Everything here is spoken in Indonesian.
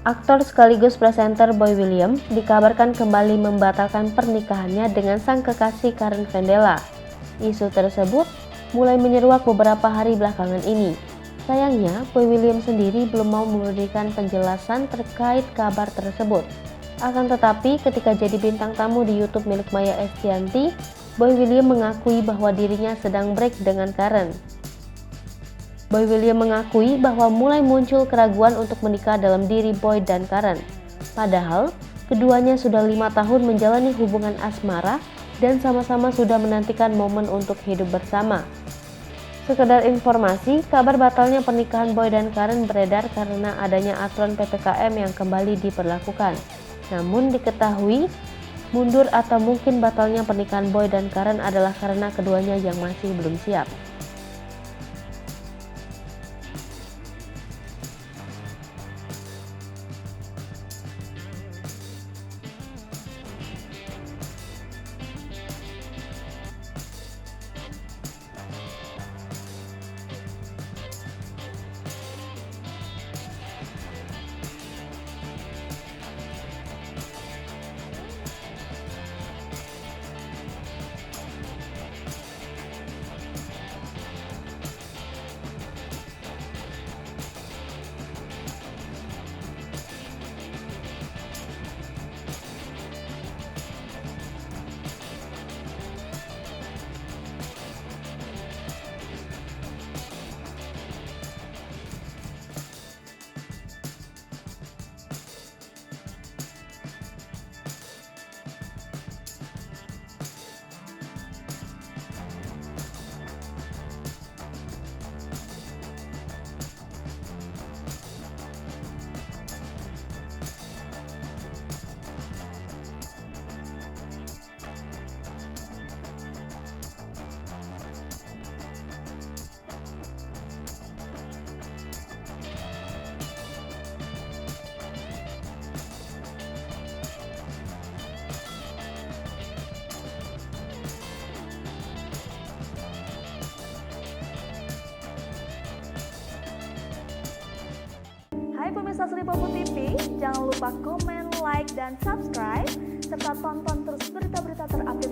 Aktor sekaligus presenter Boy William dikabarkan kembali membatalkan pernikahannya dengan sang kekasih Karen Vendela. Isu tersebut mulai menyeruak beberapa hari belakangan ini. Sayangnya, Boy William sendiri belum mau memberikan penjelasan terkait kabar tersebut. Akan tetapi, ketika jadi bintang tamu di YouTube milik Maya Estianty, Boy William mengakui bahwa dirinya sedang break dengan Karen. Boy William mengakui bahwa mulai muncul keraguan untuk menikah dalam diri Boy dan Karen. Padahal, keduanya sudah 5 tahun menjalani hubungan asmara dan sama-sama sudah menantikan momen untuk hidup bersama. Sekedar informasi, kabar batalnya pernikahan Boy dan Karen beredar karena adanya aturan PPKM yang kembali diberlakukan. Namun diketahui, mundur atau mungkin batalnya pernikahan Boy dan Karen adalah karena keduanya yang masih belum siap. Hai pemirsa Sri Popo TV, jangan lupa komen, like, dan subscribe, serta tonton terus berita-berita terupdate